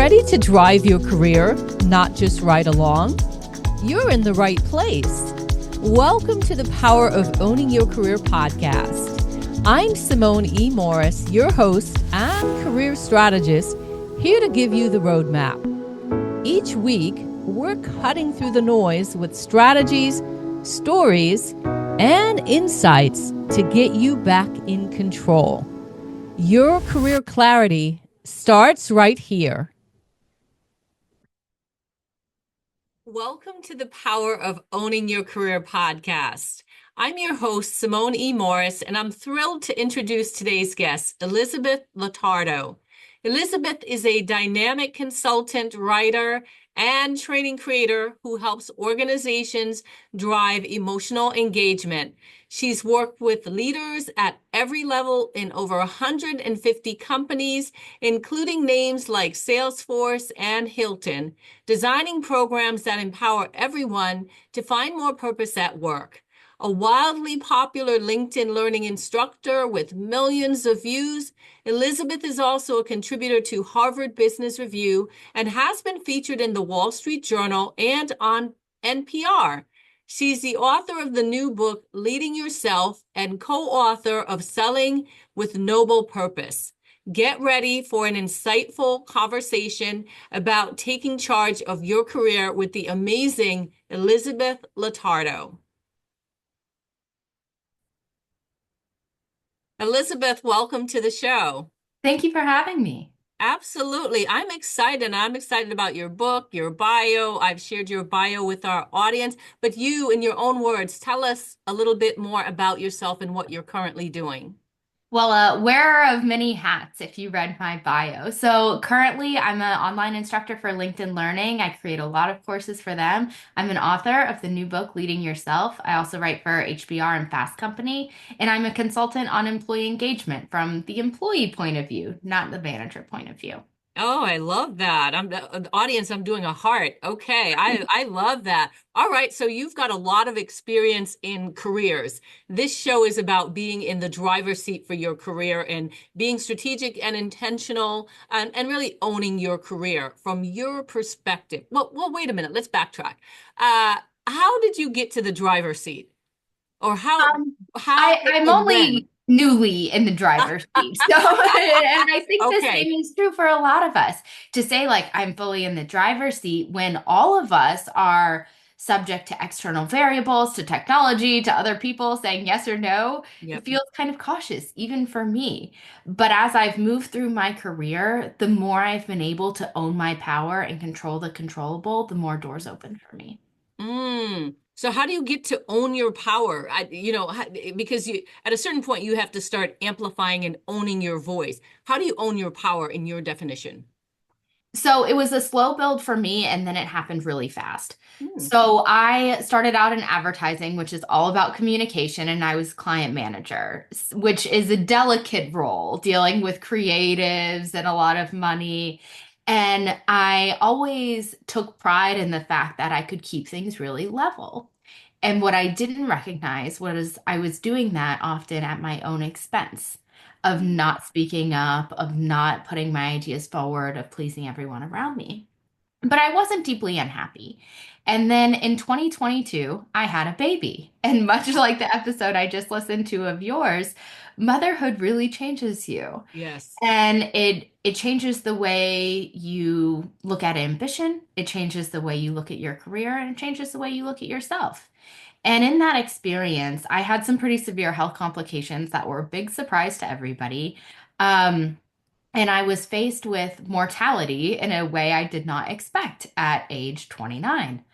Ready to drive your career, not just ride along? You're in the right place. Welcome to the Power of Owning Your Career podcast. I'm Simone E. Morris, your host and career strategist, here to give you the roadmap. Each week, we're cutting through the noise with strategies, stories, and insights to get you back in control. Your career clarity starts right here. Welcome to the Power of Owning Your Career podcast. I'm your host, Simone E. Morris, and I'm thrilled to introduce today's guest, Elizabeth Latardo. Elizabeth is a dynamic consultant, writer, and training creator who helps organizations drive emotional engagement. She's worked with leaders at every level in over 150 companies, including names like Salesforce and Hilton, designing programs that empower everyone to find more purpose at work. A wildly popular LinkedIn learning instructor with millions of views, Elizabeth is also a contributor to Harvard Business Review and has been featured in the Wall Street Journal and on NPR. She's the author of the new book, Leading Yourself, and co-author of Selling with Noble Purpose. Get ready for an insightful conversation about taking charge of your career with the amazing Elizabeth Latardo. Elizabeth, welcome to the show. Thank you for having me. Absolutely. I'm excited. I'm excited about your book, your bio. I've shared your bio with our audience, but you, in your own words, tell us a little bit more about yourself and what you're currently doing. Well, wearer of many hats, if you read my bio. So currently, I'm an online instructor for LinkedIn Learning. I create a lot of courses for them. I'm an author of the new book, Leading Yourself. I also write for HBR and Fast Company, and I'm a consultant on employee engagement from the employee point of view, not the manager point of view. Oh, I love that. I'm the audience, I'm doing a heart. Okay. I love that. All right. So you've got a lot of experience in careers. This show is about being in the driver's seat for your career and being strategic and intentional and really owning your career from your perspective. Well, wait a minute. Let's backtrack. How did you get to the driver's seat? Or Um, how I'm and when? only newly in the driver's seat. So, and I think the Okay. same is true for a lot of us. To say, like, I'm fully in the driver's seat when all of us are subject to external variables, to technology, to other people saying yes or no, it Yep. feels kind of cautious, even for me. But as I've moved through my career, the more I've been able to own my power and control the controllable, the more doors open for me. So how do you get to own your power? Because at a certain point you have to start amplifying and owning your voice. How do you own your power in your definition? So it was a slow build for me, and then it happened really fast. Hmm. So I started out in advertising, which is all about communication, and I was client manager, which is a delicate role dealing with creatives and a lot of money. And I always took pride in the fact that I could keep things really level. And what I didn't recognize was I was doing that often at my own expense of not speaking up, of not putting my ideas forward, of pleasing everyone around me. But I wasn't deeply unhappy. And then in 2022, I had a baby. And much like the episode I just listened to of yours, motherhood really changes you. Yes. And it changes the way you look at ambition, it changes the way you look at your career, and it changes the way you look at yourself. And in that experience, I had some pretty severe health complications that were a big surprise to everybody. Um, and I was faced with mortality in a way I did not expect at age 29.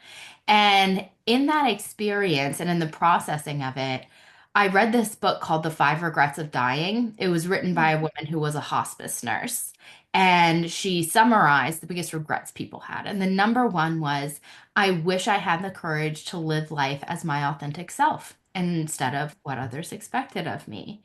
And in that experience and in the processing of it, I read this book called The Five Regrets of Dying. It was written by a woman who was a hospice nurse. And she summarized the biggest regrets people had. And the number one was, I wish I had the courage to live life as my authentic self instead of what others expected of me.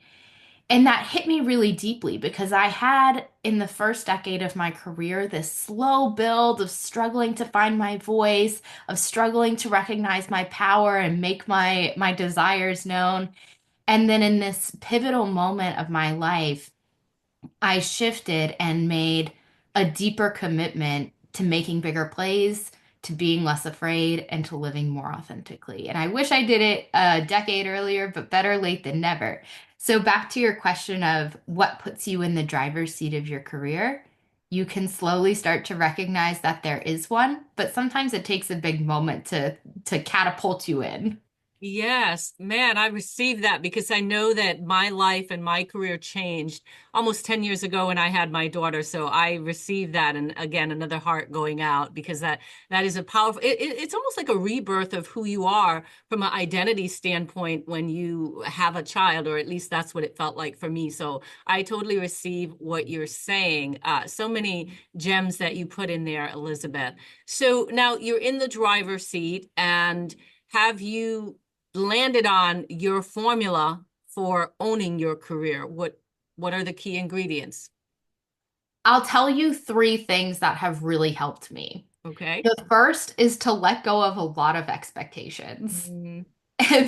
And that hit me really deeply because I had in the first decade of my career this slow build of struggling to find my voice, of struggling to recognize my power and make my desires known. And then in this pivotal moment of my life, I shifted and made a deeper commitment to making bigger plays, to being less afraid, and to living more authentically. And I wish I did it a decade earlier, but better late than never. So, back to your question of what puts you in the driver's seat of your career, you can slowly start to recognize that there is one, but sometimes it takes a big moment to catapult you in. Yes, man, I received that because I know that my life and my career changed almost 10 years ago when I had my daughter. So I received that. And again, another heart going out because that is a powerful, it's almost like a rebirth of who you are from an identity standpoint when you have a child, or at least that's what it felt like for me. So I totally receive what you're saying. So many gems that you put in there, Elizabeth. So now you're in the driver's seat, and have you landed on your formula for owning your career? What are the key ingredients? I'll tell you three things that have really helped me. Okay. The first is to let go of a lot of expectations. Mm,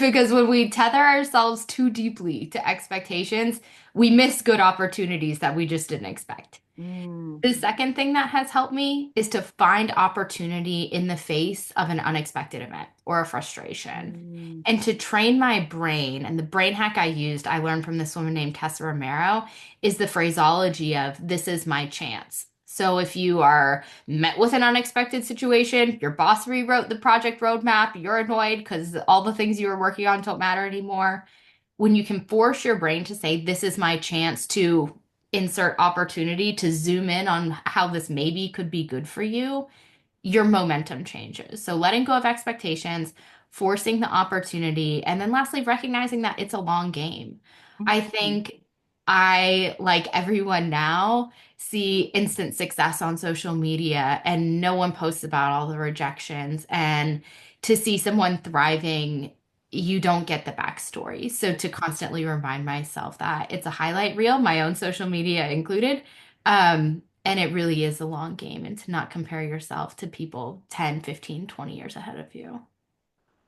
Because when we tether ourselves too deeply to expectations, we miss good opportunities that we just didn't expect. mm, The second thing that has helped me is to find opportunity in the face of an unexpected event or a frustration. mm, And to train my brain, and the brain hack I used, I learned from this woman named Tessa Romero, is the phraseology of this is my chance. So if you are met with an unexpected situation, your boss rewrote the project roadmap, you're annoyed because all the things you were working on don't matter anymore. When you can force your brain to say, this is my chance to insert opportunity to zoom in on how this maybe could be good for you, your momentum changes. So letting go of expectations, forcing the opportunity, and then lastly, recognizing that it's a long game. I mm. think I, like everyone now, see instant success on social media and no one posts about all the rejections. And to see someone thriving, you don't get the backstory. So to constantly remind myself that it's a highlight reel, my own social media included, and it really is a long game, and to not compare yourself to people 10, 15, 20 years ahead of you.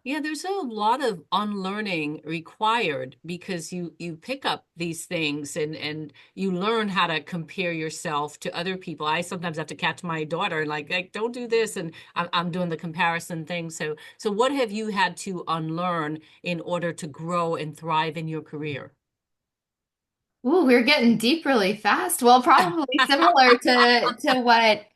Yeah, there's a lot of unlearning required because you pick up these things and you learn how to compare yourself to other people. I sometimes have to catch my daughter like don't do this, and I'm doing the comparison thing. So what have you had to unlearn in order to grow and thrive in your career? Ooh, we're getting deep really fast. Well, probably similar to what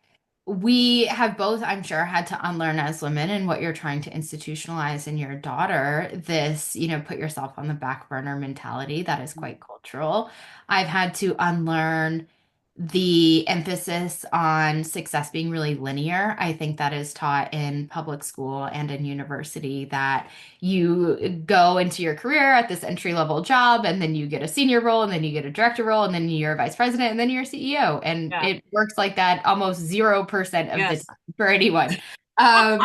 we have both, I'm sure, had to unlearn as women, and what you're trying to institutionalize in your daughter, this, put yourself on the back burner mentality that is quite cultural. I've had to unlearn the emphasis on success being really linear. I think that is taught in public school and in university, that you go into your career at this entry level job, and then you get a senior role, and then you get a director role, and then you're a vice president, and then you're a CEO. And Yeah. it works like that almost 0% of the Yes. time for anyone. Um,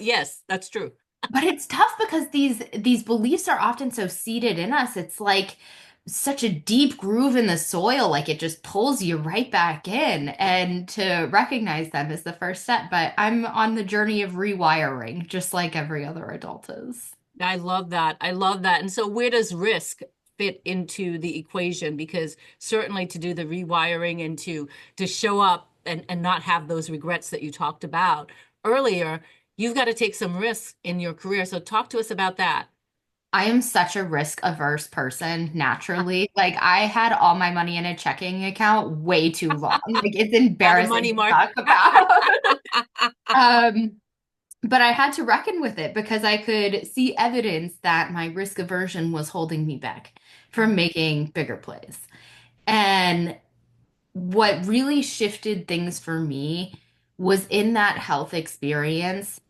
Yes, that's true. but it's tough because these beliefs are often so seated in us. It's like such a deep groove in the soil, like it just pulls you right back in. And to recognize them is the first step. But I'm on the journey of rewiring, just like every other adult is. I love that. I love that. And so where does risk fit into the equation? Because certainly to do the rewiring and to show up and not have those regrets that you talked about earlier, you've got to take some risks in your career. So talk to us about that. I am such a risk averse person naturally. Like I had all my money in a checking account way too long. Like it's Have a embarrassing money to mark. talk about. Um, but I had to reckon with it because I could see evidence that my risk aversion was holding me back from making bigger plays. And what really shifted things for me was in that health experience,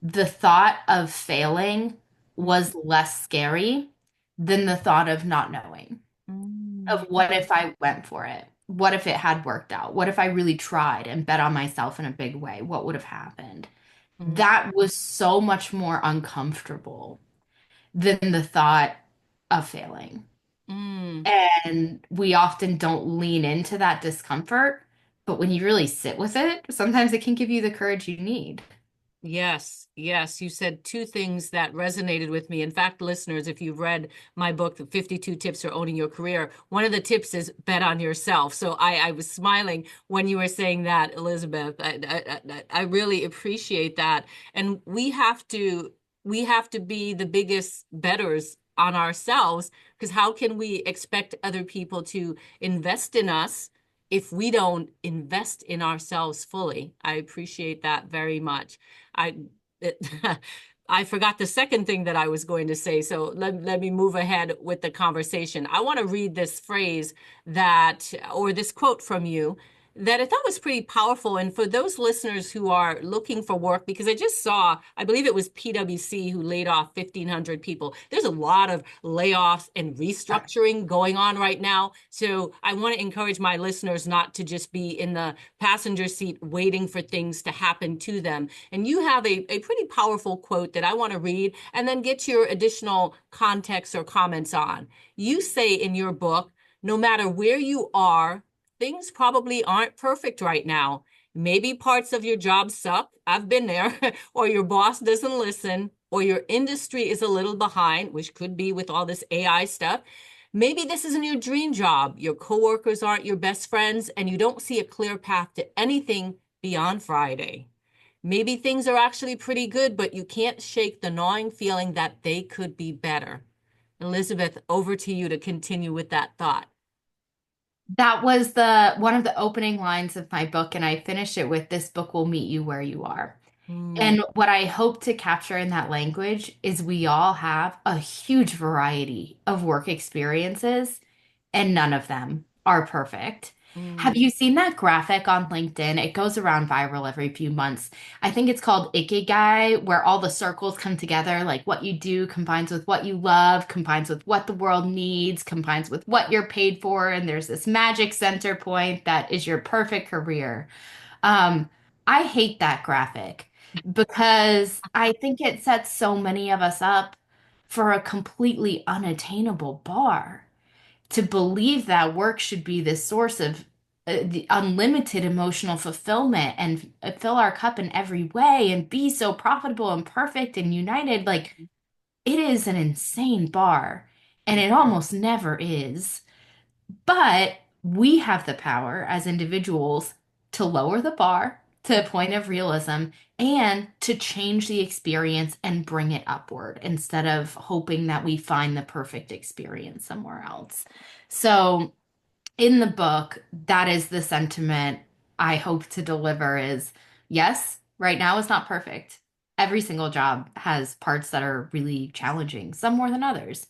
the thought of failing was less scary than the thought of not knowing. Of Mm, what if I went for it? What if it had worked out? What if I really tried and bet on myself in a big way? What would have happened? mm, That was so much more uncomfortable than the thought of failing. mm. And we often don't lean into that discomfort, but when you really sit with it, sometimes it can give you the courage you need. Yes, yes. You said two things that resonated with me. In fact, listeners, if you've read my book, The 52 Tips for Owning Your Career, one of the tips is bet on yourself. So I was smiling when you were saying that, Elizabeth. I really appreciate that. And we have to be the biggest betters on ourselves, because how can we expect other people to invest in us if we don't invest in ourselves fully? I appreciate that very much. I it, I forgot the second thing that I was going to say. So let me move ahead with the conversation. I want to read this phrase that, or this quote from you that I thought was pretty powerful. And for those listeners who are looking for work, because I just saw, I believe it was PwC who laid off 1,500 people. There's a lot of layoffs and restructuring going on right now. So I want to encourage my listeners not to just be in the passenger seat waiting for things to happen to them. And you have a pretty powerful quote that I want to read and then get your additional context or comments on. You say in your book, no matter where you are, things probably aren't perfect right now. Maybe parts of your job suck. I've been there. Or your boss doesn't listen, or your industry is a little behind, which could be with all this AI stuff. Maybe this isn't your dream job. Your coworkers aren't your best friends, and you don't see a clear path to anything beyond Friday. Maybe things are actually pretty good, but you can't shake the gnawing feeling that they could be better. Elizabeth, over to you to continue with that thought. That was the one of the opening lines of my book, and I finished it with this book will meet you where you are. Mm, And what I hope to capture in that language is we all have a huge variety of work experiences, and none of them are perfect. Have mm, you seen that graphic on LinkedIn? It goes around viral every few months. I think it's called Ikigai, where all the circles come together, like what you do combines with what you love, combines with what the world needs, combines with what you're paid for, and there's this magic center point that is your perfect career. Um, I hate that graphic because I think it sets so many of us up for a completely unattainable bar. To believe that work should be this source of the unlimited emotional fulfillment and fill our cup in every way and be so profitable and perfect and united, like it is an insane bar, and it almost never is. But we have the power as individuals to lower the bar to a point of realism and to change the experience and bring it upward instead of hoping that we find the perfect experience somewhere else. So in the book, that is the sentiment I hope to deliver is yes, right now is not perfect. Every single job has parts that are really challenging, some more than others.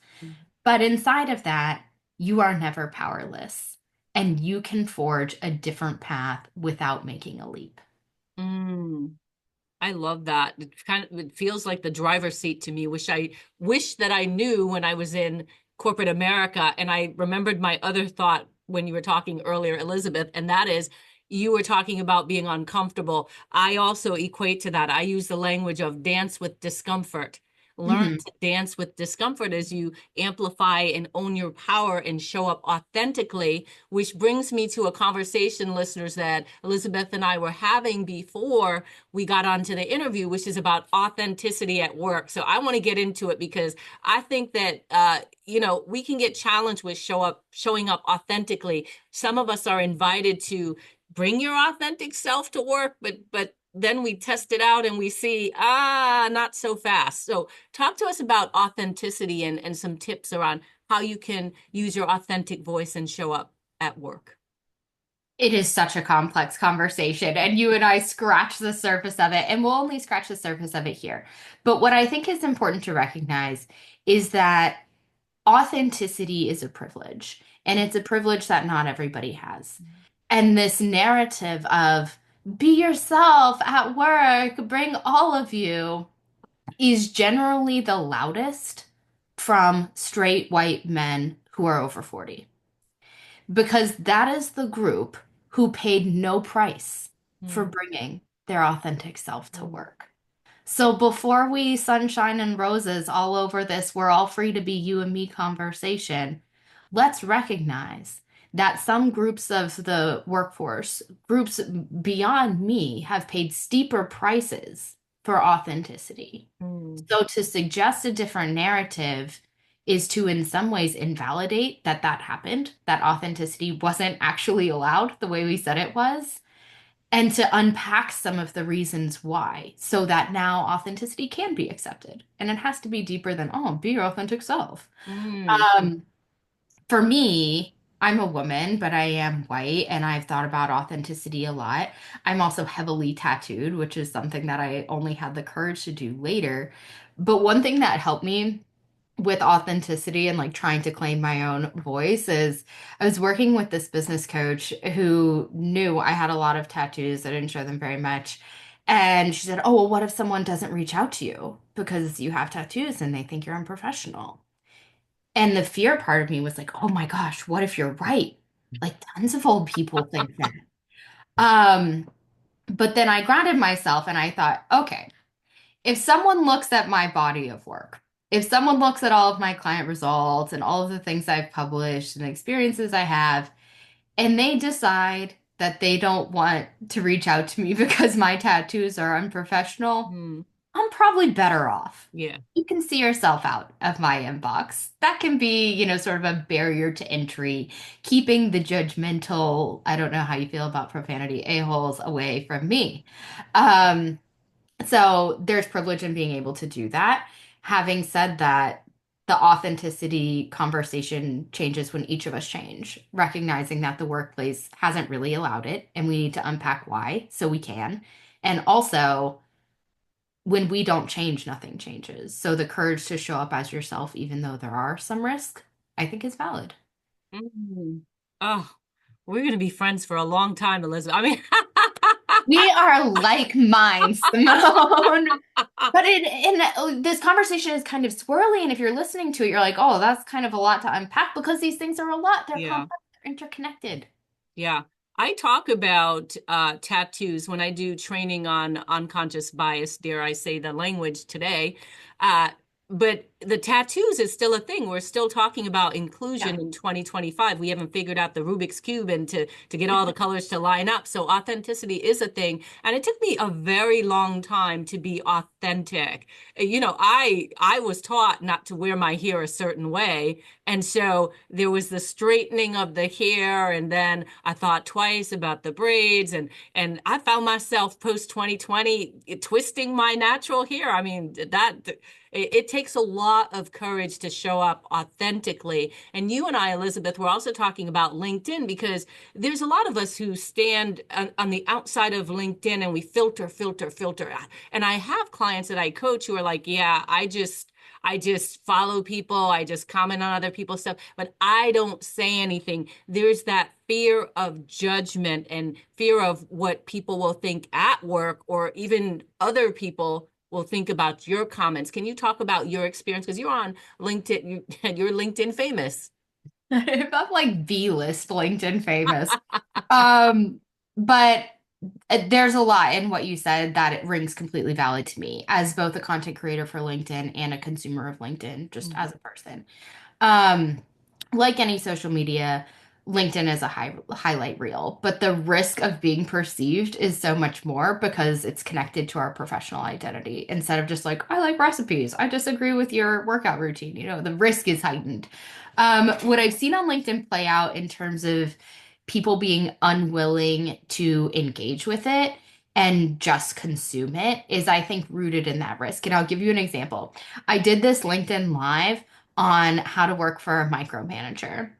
But inside of that, you are never powerless and you can forge a different path without making a leap. mm. I love that. It feels like the driver's seat to me, which I wish that I knew when I was in corporate America. And I remembered my other thought when you were talking earlier, Elizabeth, and that is you were talking about being uncomfortable. I also equate to that. I use the language of dance with discomfort. Learn Mhm. to dance with discomfort as you amplify and own your power and show up authentically, which brings me to a conversation, listeners, that Elizabeth and I were having before we got onto the interview, which is about authenticity at work. So I want to get into it because I think that we can get challenged with showing up authentically. Some of us are invited to bring your authentic self to work, but then we test it out and we see not so fast. So talk to us about authenticity and some tips around how you can use your authentic voice and show up at work. It is such a complex conversation, and you and I scratch the surface of it, and we'll only scratch the surface of it here. But what I think is important to recognize is that authenticity is a privilege, and it's a privilege that not everybody has. And this narrative of be yourself at work, bring all of you, is generally the loudest from straight white men who are over 40 because that is the group who paid no price for Mm, bringing their authentic self to mm, work. So before we sunshine and roses all over this, we're all free to be you and me conversation, let's recognize that some groups of the workforce, groups beyond me, have paid steeper prices for authenticity. Mm. So to suggest a different narrative is to, in some ways, invalidate that that happened, that authenticity wasn't actually allowed the way we said it was, and to unpack some of the reasons why so that now authenticity can be accepted. And it has to be deeper than, oh, be your authentic self. Mm. Um, for me, I'm a woman, but I am white, and I've thought about authenticity a lot. I'm also heavily tattooed, which is something that I only had the courage to do later. But one thing that helped me with authenticity and like trying to claim my own voice is I was working with this business coach who knew I had a lot of tattoos. I didn't show them very much. And she said, "Oh, well, what if someone doesn't reach out to you because you have tattoos and they think you're unprofessional?" And the fear part of me was like, "Oh my gosh, what if you're right? Like tons of old people think that." Um, but then I grounded myself and I thought, okay, if someone looks at my body of work, if someone looks at all of my client results and all of the things I've published and the experiences I have, and they decide that they don't want to reach out to me because my tattoos are unprofessional, Mm. I'm probably better off. Yeah. You can see yourself out of my inbox. That can be, sort of a barrier to entry, keeping the judgmental, I don't know how you feel about profanity, a-holes away from me. Um, so there's privilege in being able to do that. Having said that, the authenticity conversation changes when each of us change, recognizing that the workplace hasn't really allowed it, and we need to unpack why so we can. And also, when we don't change, nothing changes. So the courage to show up as yourself, even though there are some risks, I think is valid. Mm. Oh, we're going to be friends for a long time, Elizabeth. I mean, We are like minds, Simone. But this conversation is kind of swirly, and if you're listening to it, you're like, "Oh, that's kind of a lot to unpack," because these things are a lot. They're yeah. complex, they're interconnected. Yeah. I talk about tattoos when I do training on unconscious bias, dare I say the language today. Uh, but the tattoos is still a thing. We're still talking about inclusion Yeah. in 2025. We haven't figured out the Rubik's Cube and to get all the colors to line up. So authenticity is a thing. And it took me a very long time to be authentic. I was taught not to wear my hair a certain way. And so there was the straightening of the hair, and then I thought twice about the braids, and I found myself post 2020 twisting my natural hair. I mean, it takes a lot of courage to show up authentically. And you and I, Elizabeth, were also talking about LinkedIn because there's a lot of us who stand on the outside of LinkedIn and we filter, filter, filter. And I have clients that I coach who are like, yeah, I just follow people. I just comment on other people's stuff, but I don't say anything. There's that fear of judgment and fear of what people will think at work or even other people will think about your comments. Can you talk about your experience? Because you're on LinkedIn, you're LinkedIn famous. I'm like B-list LinkedIn famous. Um, but there's a lot in what you said that it rings completely valid to me as both a content creator for LinkedIn and a consumer of LinkedIn, just Mhm. as a person. Um, like any social media, LinkedIn is a highlight reel, but the risk of being perceived is so much more because it's connected to our professional identity instead of just like, I like recipes. I disagree with your workout routine. The risk is heightened. What I've seen on LinkedIn play out in terms of people being unwilling to engage with it and just consume it is, I think, rooted in that risk. And I'll give you an example. I did this LinkedIn Live on how to work for a micromanager.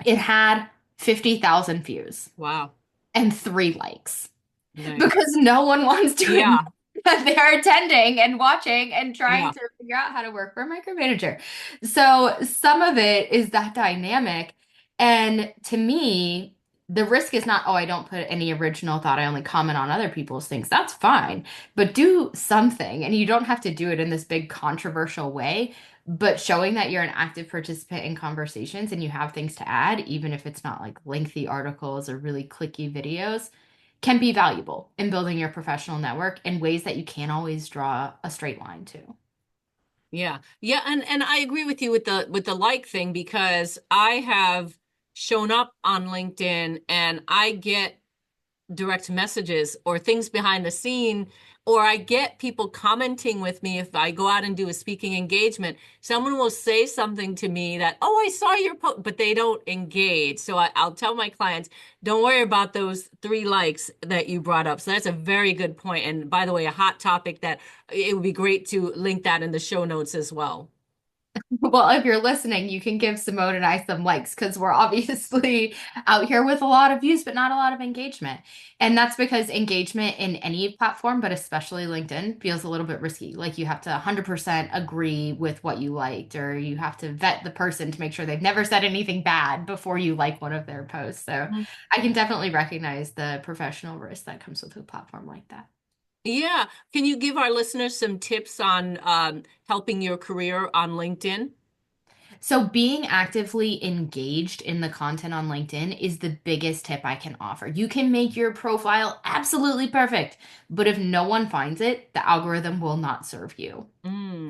It had 50,000 views Wow. and 3 likes Nice. because no one wants to admit Yeah. that they're attending and watching and trying Yeah. to figure out how to work for a micromanager. So some of it is that dynamic. And to me, the risk is not, oh, I don't put any original thought. I only comment on other people's things. That's fine. But do something. And you don't have to do it in this big controversial way. But showing that you're an active participant in conversations and you have things to add, even if it's not like lengthy articles or really clicky videos, can be valuable in building your professional network in ways that you can't always draw a straight line to. Yeah. Yeah, and I agree with you with the like thing because I have shown up on LinkedIn and I get direct messages or things behind the scene, or I get people commenting with me if I go out and do a speaking engagement. Someone will say something to me that, oh, I saw your post, but they don't engage. So I'll tell my clients, don't worry about those 3 likes that you brought up. So that's a very good point. And by the way, a hot topic that it would be great to link that in the show notes as well. Well, if you're listening, you can give Simone and I some likes because we're obviously out here with a lot of views, but not a lot of engagement. And that's because engagement in any platform, but especially LinkedIn, feels a little bit risky. Like you have to 100% agree with what you liked, or you have to vet the person to make sure they've never said anything bad before you like one of their posts. So I can definitely recognize the professional risk that comes with a platform like that. Yeah. Can you give our listeners some tips on helping your career on LinkedIn? So, being actively engaged in the content on LinkedIn is the biggest tip I can offer. You can make your profile absolutely perfect, but if no one finds it, the algorithm will not serve you.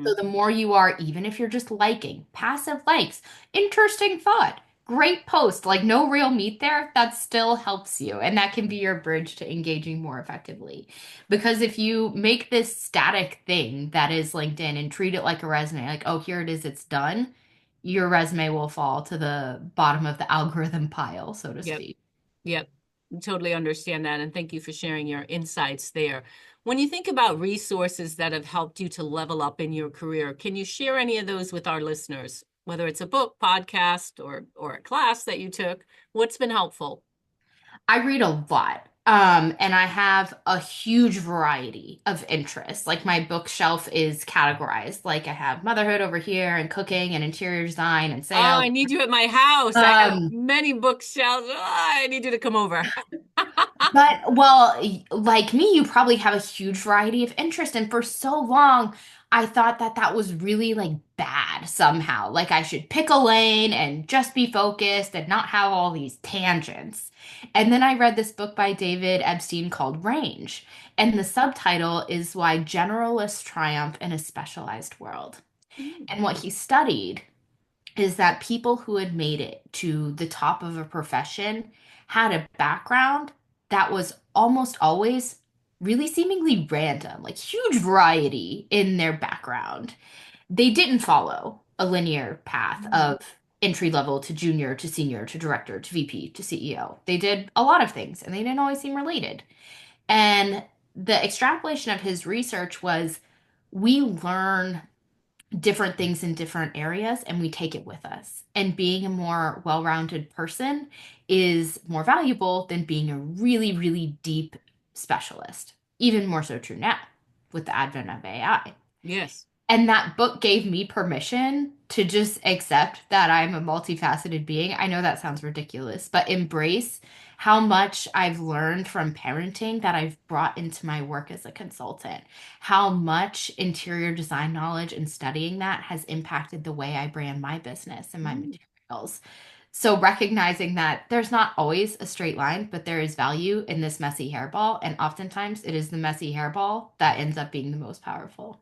So, Mm, the more you are, even if you're just liking, passive likes, interesting thought, great post, like no real meat there, that still helps you. And that can be your bridge to engaging more effectively. Because if you make this static thing that is LinkedIn and treat it like a resume, like, oh, here it is, it's done, your resume will fall to the bottom of the algorithm pile, so to yep. speak. Yep, totally understand that. And thank you for sharing your insights there. When you think about resources that have helped you to level up in your career, can you share any of those with our listeners? Whether it's a book, podcast, or a class that you took, what's been helpful? I read a lot. And I have a huge variety of interests. Like my bookshelf is categorized. Like I have motherhood over here and cooking and interior design and Oh, sales. I need you at my house. I have Um, many bookshelves. Oh, I need you to come over. But, well, like me, you probably have a huge variety of interest. And for so long, I thought that that was really like bad somehow. Like I should pick a lane and just be focused and not have all these tangents. And then I read this book by David Epstein called Range. And the subtitle is Why Generalists Triumph in a Specialized World. Mm, And what he studied is that people who had made it to the top of a profession had a background that was almost always really seemingly random, like huge variety in their background. They didn't follow a linear path mm, of entry level to junior to senior to director to VP to CEO. They did a lot of things and they didn't always seem related. And the extrapolation of his research was we learn different things in different areas and we take it with us. And being a more well rounded person is more valuable than being a really, really deep specialist. Even more so true now with the advent of AI. yes. And that book gave me permission to just accept that I'm a multifaceted being. I know that sounds ridiculous, but embrace how much I've learned from parenting that I've brought into my work as a consultant. How much interior design knowledge and studying that has impacted the way I brand my business and my Mm. materials. So recognizing that there's not always a straight line, but there is value in this messy hairball. And oftentimes it is the messy hairball that ends up being the most powerful.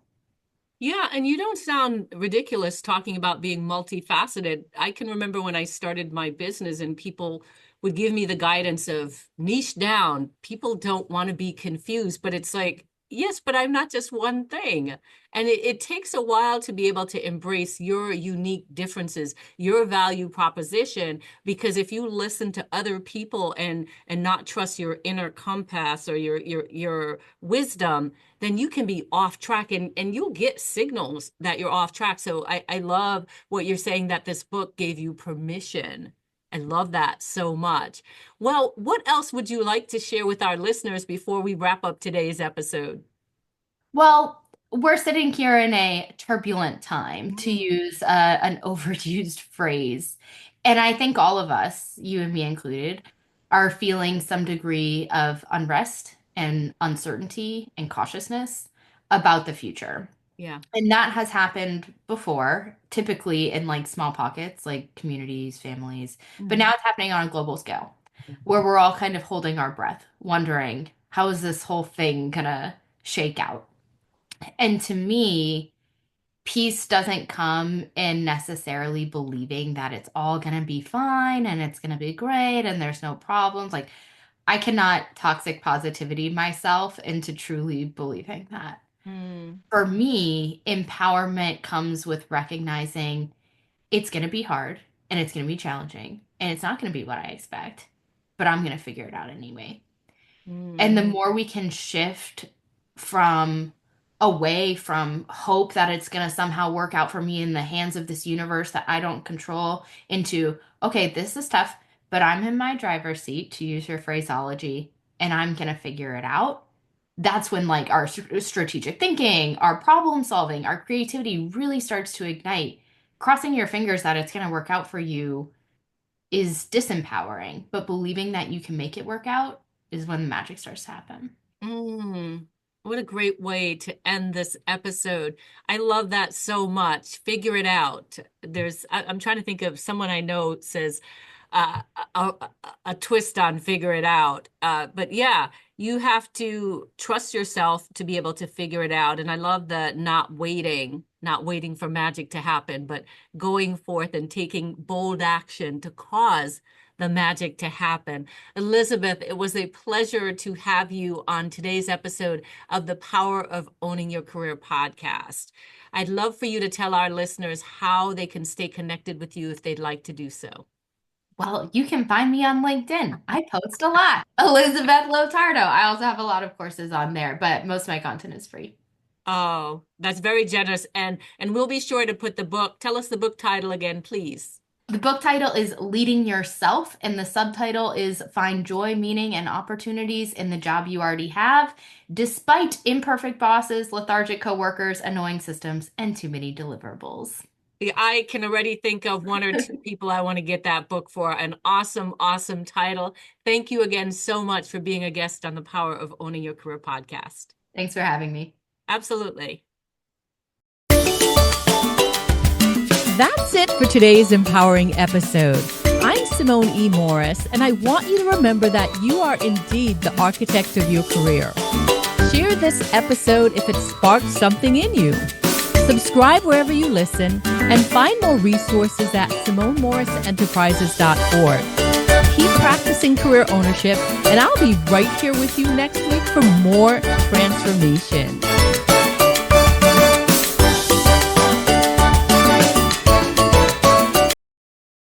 Yeah, and you don't sound ridiculous talking about being multifaceted. I can remember when I started my business and people would give me the guidance of niche down. People don't want to be confused, but it's like, yes, but I'm not just one thing. And it takes a while to be able to embrace your unique differences, your value proposition, because if you listen to other people and not trust your inner compass or your wisdom, then you can be off track and you'll get signals that you're off track. So I love what you're saying that this book gave you permission. I love that so much. Well, what else would you like to share with our listeners before we wrap up today's episode? Well, we're sitting here in a turbulent time, to Mm, use an overused phrase. And I think all of us, you and me included, are feeling some degree of unrest and uncertainty and cautiousness about the future. yeah. And that has happened before, typically in like small pockets, like communities, families. But now Mhm. it's happening on a global scale, where we're all kind of holding our breath, wondering, how is this whole thing gonna shake out? And to me, peace doesn't come in necessarily believing that it's all going to be fine and it's going to be great and there's no problems. Like, I cannot toxic positivity myself into truly believing that. Mm, For me, empowerment comes with recognizing it's going to be hard and it's going to be challenging and it's not going to be what I expect, but I'm going to figure it out anyway. And the mm, more we can shift from away from hope that it's going to somehow work out for me in the hands of this universe that I don't control into, okay, this is tough, but I'm in my driver's seat, to use your phraseology, and I'm going to figure it out. That's when like our strategic thinking, our problem solving, our creativity really starts to ignite. Crossing your fingers that it's going to work out for you is disempowering, but believing that you can make it work out is when the magic starts to happen. mm. What a great way to end this episode. I love that so much. Figure it out. I'm trying to think of someone I know says uh, a, a, a twist on figure it out. But yeah, you have to trust yourself to be able to figure it out. And I love the not waiting for magic to happen, but going forth and taking bold action to cause the magic to happen. Elizabeth, it was a pleasure to have you on today's episode of the Power of Owning Your Career podcast. I'd love for you to tell our listeners how they can stay connected with you if they'd like to do so. Well, you can find me on LinkedIn. I post a lot. Elizabeth Lotardo. I also have a lot of courses on there, but most of my content is free. Oh, that's very generous. And we'll be sure to put the book. Tell us the book title again, please. The book title is Leading Yourself, and the subtitle is Find Joy, Meaning, and Opportunities in the Job You Already Have, Despite Imperfect Bosses, Lethargic Coworkers, Annoying Systems, and Too Many Deliverables. I can already think of one or two people I want to get that book for. An awesome, awesome title. Thank you again so much for being a guest on the Power of Owning Your Career podcast. Thanks for having me. Absolutely. That's it for today's empowering episode. I'm Simone E. Morris, and I want you to remember that you are indeed the architect of your career. Share this episode if it sparked something in you. Subscribe wherever you listen, and find more resources at SimoneMorrisEnterprises.org. Keep practicing career ownership, and I'll be right here with you next week for more transformation.